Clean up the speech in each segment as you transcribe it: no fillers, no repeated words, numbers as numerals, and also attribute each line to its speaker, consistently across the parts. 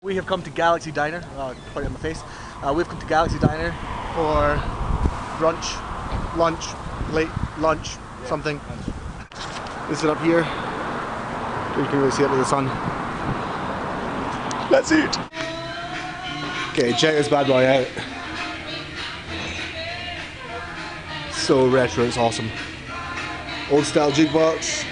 Speaker 1: We have come to Galaxy Diner, put it in my face. We've come to Galaxy Diner for brunch, lunch, late lunch, something. This is up here. You can really see it with the sun. Let's eat! Okay, check this bad boy out. So retro, it's awesome. Old style jukebox.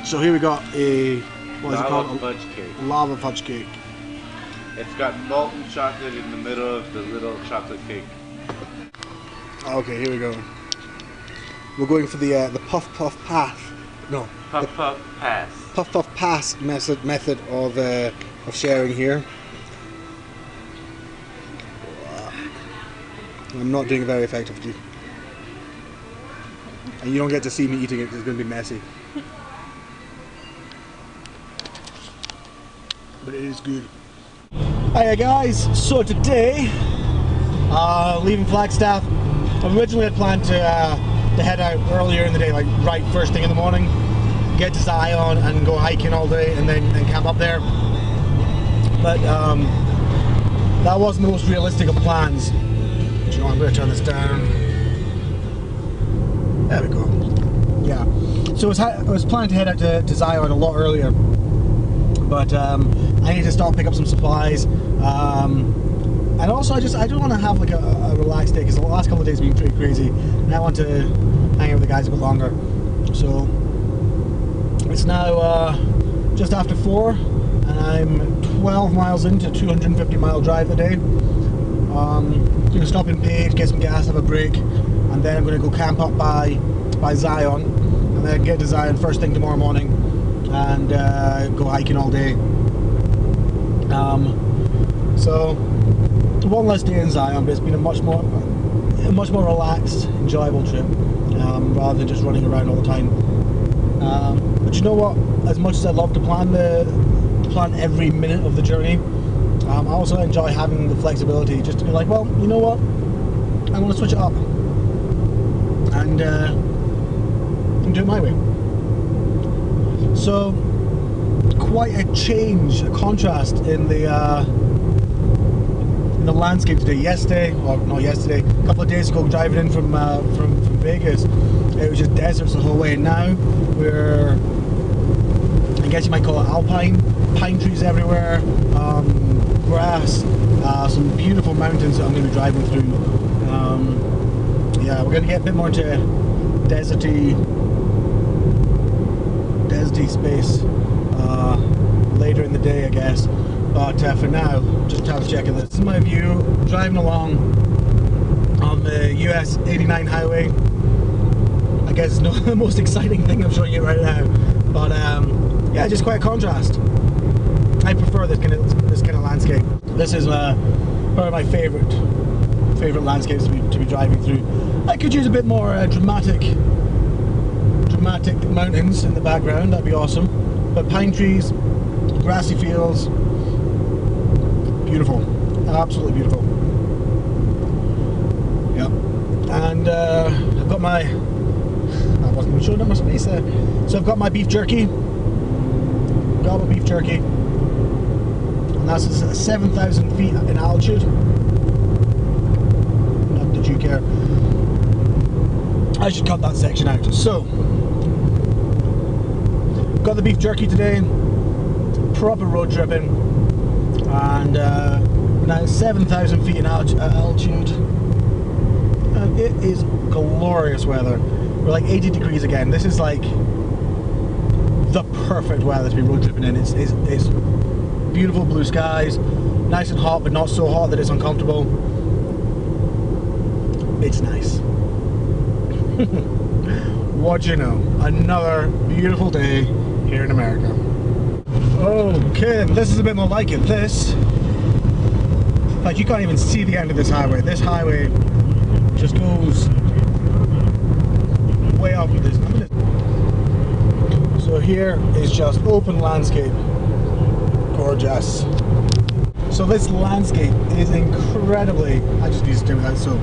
Speaker 1: So here we got a, what is it called?
Speaker 2: Lava fudge cake.
Speaker 1: Lava fudge cake.
Speaker 2: It's got molten chocolate in the middle of the little chocolate cake.
Speaker 1: Okay, here we go. We're going for the puff puff pass. No.
Speaker 2: Puff puff pass.
Speaker 1: Puff puff pass method of sharing here. I'm not doing it very effectively. And you don't get to see me eating it because it's going to be messy. But it is good. Hiya guys, so today, leaving Flagstaff. I originally had planned to head out earlier in the day, like right first thing in the morning, get to Zion and go hiking all day and then camp up there. But that wasn't the most realistic of plans. But you know, I'm going to turn this down. There we go. Yeah. So I was planning to head out to Zion a lot earlier. But I need to stop, pick up some supplies, and also I don't want to have like a relaxed day because the last couple of days have been pretty crazy, and I want to hang out with the guys a bit longer. So it's now just after 4, and I'm 12 miles into a 250-mile drive a day. Going to stop in Page, get some gas, have a break, and then I'm going to go camp up by Zion, and then get to Zion first thing tomorrow morning. And go hiking all day. So one less day in Zion, but it's been a much more relaxed, enjoyable trip, rather than just running around all the time. But you know what? As much as I love to plan every minute of the journey, I also enjoy having the flexibility just to be like, well, you know what? I want to switch it up and do it my way. So, quite a change, a contrast in the landscape today. Yesterday, or not yesterday, a couple of days ago, driving in from Vegas, it was just deserts the whole way. Now we're, I guess you might call it alpine, pine trees everywhere, grass, some beautiful mountains that I'm going to be driving through. Yeah, we're going to get a bit more into deserty space later in the day, I guess. But for now, just have a check of this. This is my view driving along on the US 89 highway. I guess it's not the most exciting thing I'm showing you right now, but yeah, just quite a contrast. I prefer this kind of landscape. This is one of my favorite landscapes to be driving through. I could use a bit more dramatic mountains in the background, that'd be awesome. But pine trees, grassy fields, beautiful, absolutely beautiful. Yep. And I've got my, I wasn't even showing up my space there. So I've got my beef jerky. Got my beef jerky. And that's 7,000 feet in altitude. Not that you care. I should cut that section out. So, got the beef jerky today, proper road tripping, and now 7,000 feet in altitude, and it is glorious weather. We're like 80 degrees again. This is like the perfect weather to be road tripping in. It's beautiful blue skies, nice and hot, but not so hot that it's uncomfortable. It's nice. What do you know? Another beautiful day here in America. Okay, this is a bit more like it. This, like, you can't even see the end of this highway. This highway just goes way up with this. So here is just open landscape. Gorgeous. So this landscape is incredibly, I just need to do that. So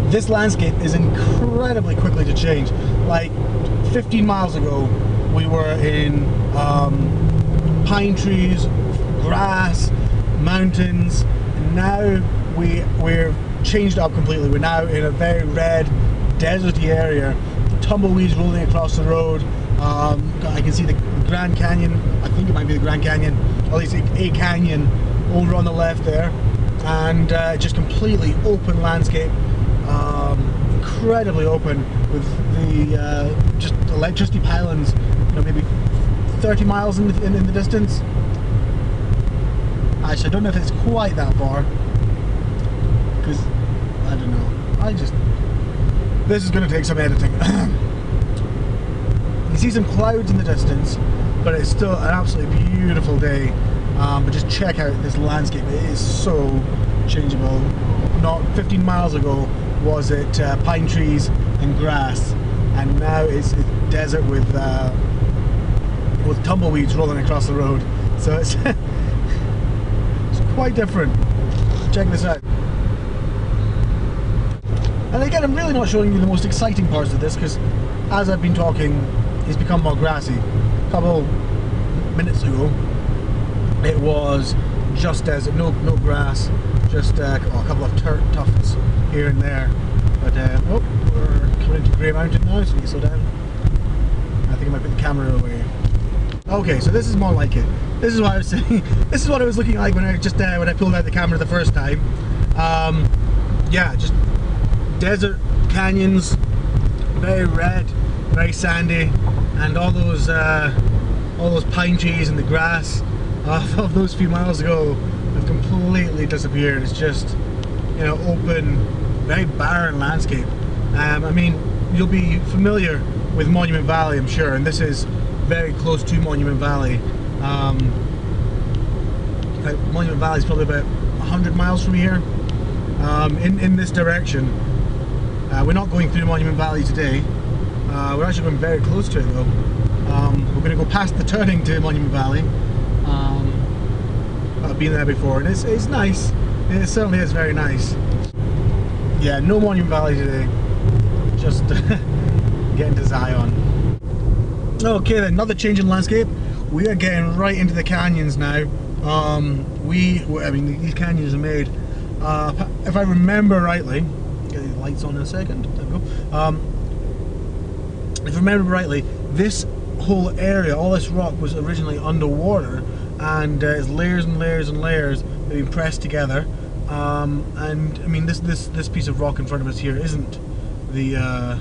Speaker 1: this landscape is incredibly quickly to change. Like 15 miles ago, we were in pine trees, grass, mountains, and now we're changed up completely. We're now in a very red, deserty area, tumbleweeds rolling across the road. I can see the Grand Canyon, I think it might be the Grand Canyon, or at least a canyon over on the left there, and just completely open landscape, incredibly open, with the just electricity pylons, you know, maybe 30 miles in the distance. Actually, I don't know if it's quite that far, because I don't know. This is going to take some editing. You see some clouds in the distance, but it's still an absolutely beautiful day. But just check out this landscape. It is so changeable. Not 15 miles ago was it pine trees and grass, and now it's desert with tumbleweeds rolling across the road. So it's it's quite different. Check this out. And again, I'm really not showing you the most exciting parts of this, because as I've been talking, it's become more grassy. A couple minutes ago, it was just desert, no grass, just a couple of tufts here and there. But oh, we're coming into Grey Mountain now, so we need to slow down. I think I might put the camera away. Okay, so this is more like it. This is what I was saying. This is what it was looking like when I pulled out the camera the first time. Yeah, just desert, canyons, very red, very sandy, and all those pine trees and the grass of those few miles ago have completely disappeared. It's just, you know, open, very barren landscape. I mean, you'll be familiar with Monument Valley, I'm sure, and this is very close to Monument Valley. Monument Valley is probably about 100 miles from here, in this direction. We're not going through Monument Valley today. We're actually going very close to it though. We're going to go past the turning to Monument Valley. I've been there before, and it's nice. It certainly is very nice. Yeah, no Monument Valley today. Just getting to Zion. Okay, then, another change in landscape. We are getting right into the canyons now. I mean, these canyons are made, if I remember rightly, get the lights on in a second, there we go. If I remember rightly, this whole area, all this rock was originally underwater, and it's layers and layers and layers that have been pressed together. And I mean, this piece of rock in front of us here isn't the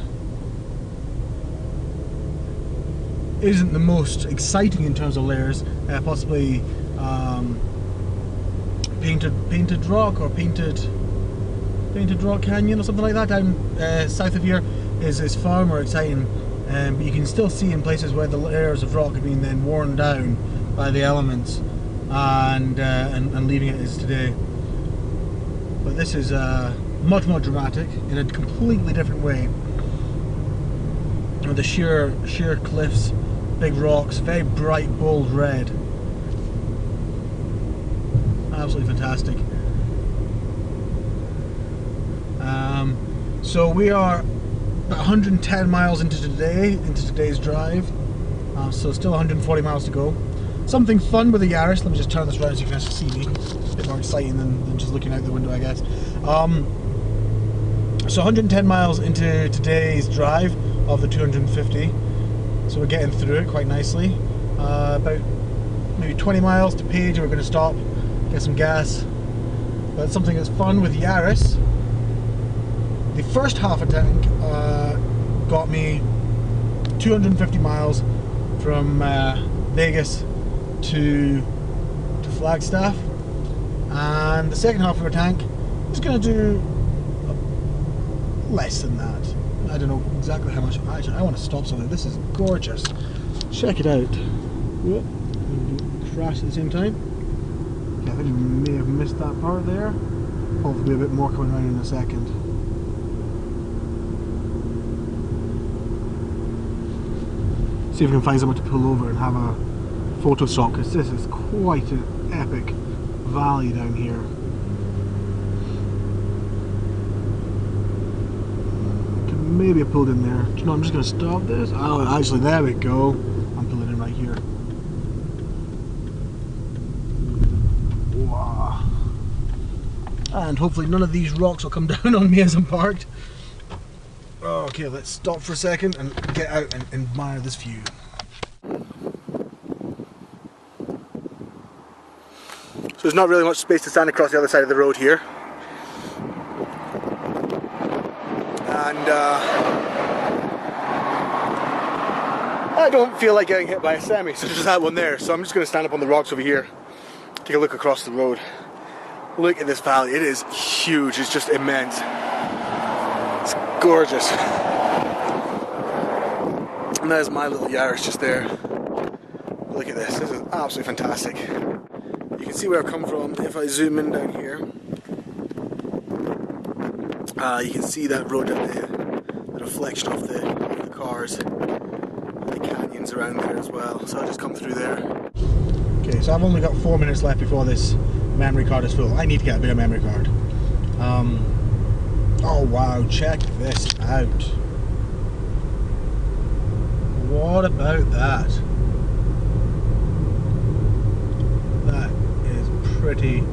Speaker 1: most exciting in terms of layers. Possibly painted rock, or painted rock canyon or something like that down south of here is far more exciting. But you can still see in places where the layers of rock have been then worn down by the elements, and leaving it as today. But this is much more dramatic in a completely different way. With the sheer cliffs, big rocks, very bright, bold red. Absolutely fantastic. So we are about 110 miles into today's drive. So still 140 miles to go. Something fun with the Yaris. Let me just turn this around so you can actually see me. A bit more exciting than just looking out the window, I guess. So 110 miles into today's drive of the 250. So we're getting through it quite nicely. About maybe 20 miles to Page, and we're going to stop, get some gas. But something that's fun with Yaris. The first half a tank got me 250 miles from Vegas to Flagstaff, and the second half of our tank is going to do less than that. I don't know exactly how much. Actually, I want to stop something. This is gorgeous. Check it out. Whoop. Crash at the same time. Okay, I think you may have missed that part there. Hopefully a bit more coming around in a second. See if we can find someone to pull over and have a photo stop, because this is quite an epic valley down here. You can maybe I pulled in there. Do you know, I'm just going to stop this. Oh, actually, there we go. I'm pulling in right here. Wow. And hopefully none of these rocks will come down on me as I'm parked. Okay, let's stop for a second and get out and admire this view. So there's not really much space to stand across the other side of the road here. And I don't feel like getting hit by a semi, so there's that one there. So I'm just going to stand up on the rocks over here, take a look across the road. Look at this valley, it is huge, it's just immense. It's gorgeous. And there's my little Yaris just there. Look at this is absolutely fantastic. You can see where I've come from. If I zoom in down here, you can see that road down there, the reflection of the cars, and the canyons around there as well. So I'll just come through there. Okay, so I've only got 4 minutes left before this memory card is full. I need to get a bigger memory card. Oh wow, check this out. What about that? That is pretty